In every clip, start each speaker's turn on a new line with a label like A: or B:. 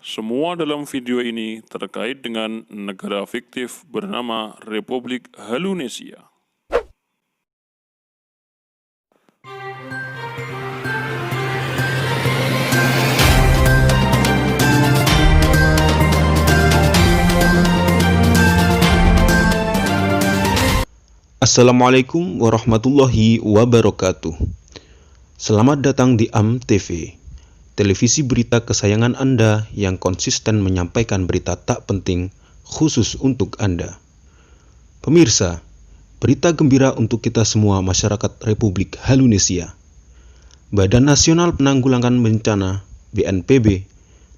A: Semua dalam video ini terkait dengan negara fiktif bernama Republik Halunesia.
B: Assalamualaikum warahmatullahi wabarakatuh. Selamat datang di AMTV, televisi berita kesayangan Anda yang konsisten menyampaikan berita tak penting khusus untuk Anda. Pemirsa, berita gembira untuk kita semua masyarakat Republik Halunesia. Badan Nasional Penanggulangan Bencana (BNPB)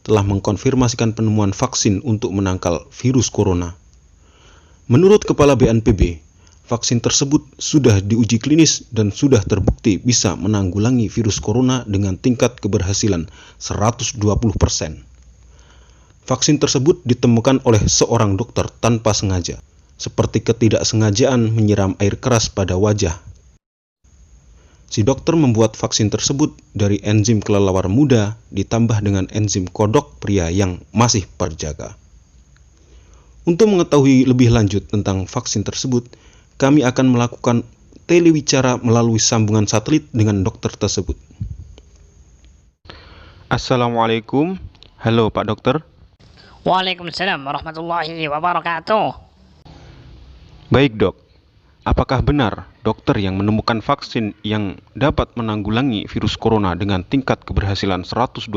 B: telah mengkonfirmasikan penemuan vaksin untuk menangkal virus corona. Menurut Kepala BNPB, vaksin tersebut sudah diuji klinis dan sudah terbukti bisa menanggulangi virus corona dengan tingkat keberhasilan 120%. Vaksin tersebut ditemukan oleh seorang dokter tanpa sengaja, seperti ketidaksengajaan menyiram air keras pada wajah. Si dokter membuat vaksin tersebut dari enzim kelelawar muda ditambah dengan enzim kodok pria yang masih berjaga. Untuk mengetahui lebih lanjut tentang vaksin tersebut, kami akan melakukan telewicara melalui sambungan satelit dengan dokter tersebut. Assalamualaikum. Halo Pak Dokter.
C: Waalaikumsalam warahmatullahi wabarakatuh.
B: Baik dok, apakah benar dokter yang menemukan vaksin yang dapat menanggulangi virus corona dengan tingkat keberhasilan 120%?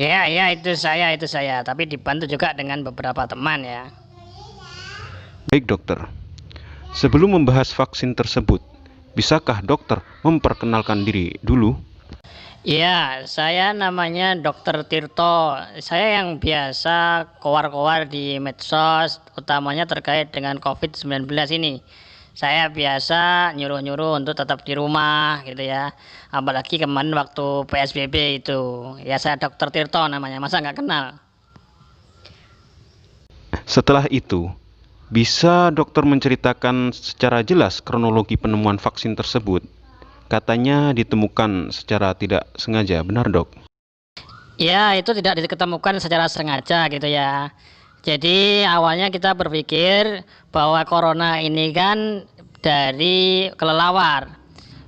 C: Ya, itu saya, tapi dibantu juga dengan beberapa teman ya.
B: Baik dokter. Sebelum membahas vaksin tersebut, bisakah dokter memperkenalkan diri dulu?
C: Ya, saya namanya Dr. Tirto. Saya yang biasa kowar-kowar di medsos, utamanya terkait dengan COVID-19 ini. Saya biasa nyuruh-nyuruh untuk tetap di rumah gitu ya. Apalagi kemarin waktu PSBB itu. Ya, saya Dr. Tirto namanya, masa nggak kenal?
B: Setelah itu, bisa dokter menceritakan secara jelas kronologi penemuan vaksin tersebut? Katanya ditemukan secara tidak sengaja, benar dok?
C: Ya, itu tidak ditemukan secara sengaja gitu ya. Jadi awalnya kita berpikir bahwa corona ini kan dari kelelawar.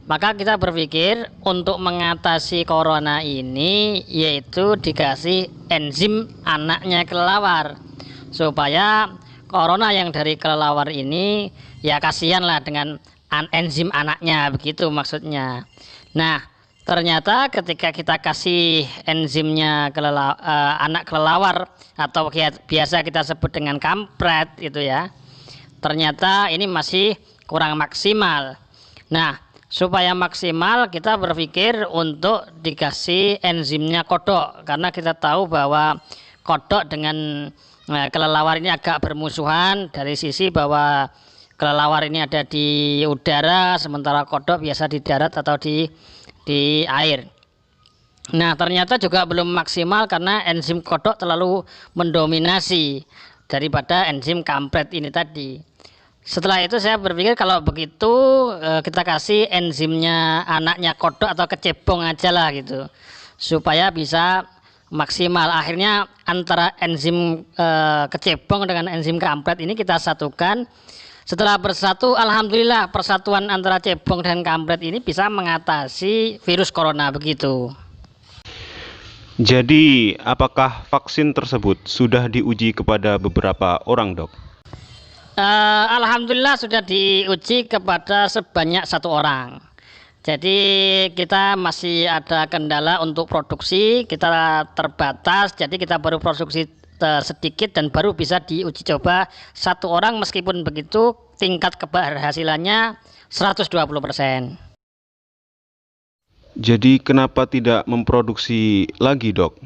C: Maka kita berpikir untuk mengatasi corona ini yaitu dikasih enzim anaknya kelelawar. Supaya corona yang dari kelelawar ini ya kasihan lah dengan enzim anaknya, begitu maksudnya. Nah, ternyata ketika kita kasih enzimnya anak kelelawar atau biasa kita sebut dengan kampret itu ya, ternyata ini masih kurang maksimal. Nah, supaya maksimal kita berpikir untuk dikasih enzimnya kodok, karena kita tahu bahwa kodok dengan kelelawar ini agak bermusuhan dari sisi bahwa kelelawar ini ada di udara, sementara kodok biasa di darat atau di air. Nah, ternyata juga belum maksimal karena enzim kodok terlalu mendominasi daripada enzim kampret ini tadi. Setelah itu saya berpikir kalau begitu kita kasih enzimnya anaknya kodok atau kecebong aja lah gitu, supaya bisa maksimal. Akhirnya antara enzim kecebong dengan enzim kampret ini kita satukan. Setelah bersatu, alhamdulillah persatuan antara cebong dan kampret ini bisa mengatasi virus corona, begitu.
B: Jadi, apakah vaksin tersebut sudah diuji kepada beberapa orang dok?
C: Alhamdulillah sudah diuji kepada sebanyak 1 orang. Jadi kita masih ada kendala untuk produksi, kita terbatas, jadi kita baru produksi sedikit dan baru bisa diuji coba 1 orang. Meskipun begitu tingkat keberhasilannya 120%.
B: Jadi kenapa tidak memproduksi lagi dok?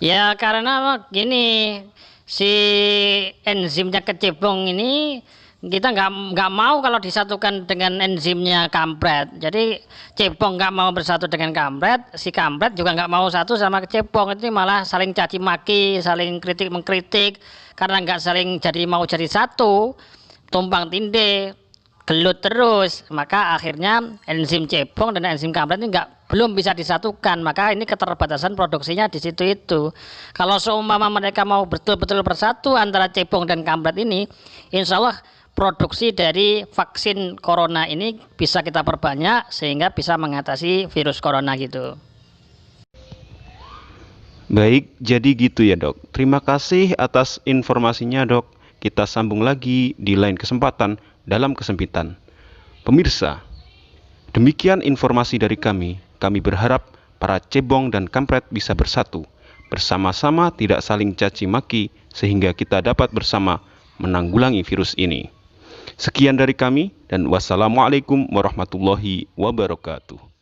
C: Ya karena gini, si enzimnya kecebong ini kita nggak mau kalau disatukan dengan enzimnya kampret. Jadi cebong nggak mau bersatu dengan kampret, si kampret juga nggak mau satu sama kecebong. Itu malah saling caci maki, saling kritik mengkritik, karena nggak saling mau jadi satu, tumpang tindih, gelut terus. Maka akhirnya enzim cebong dan enzim kampret ini nggak belum bisa disatukan, maka ini keterbatasan produksinya di situ itu. Kalau seumpama mereka mau betul-betul bersatu antara cebong dan kampret ini, insya Allah produksi dari vaksin corona ini bisa kita perbanyak sehingga bisa mengatasi virus corona gitu.
B: Baik, jadi gitu ya dok. Terima kasih atas informasinya dok. Kita sambung lagi di lain kesempatan dalam kesempitan. Pemirsa, demikian informasi dari kami. Kami berharap para cebong dan kampret bisa bersatu, bersama-sama tidak saling caci maki sehingga kita dapat bersama menanggulangi virus ini. Sekian dari kami dan wassalamualaikum warahmatullahi wabarakatuh.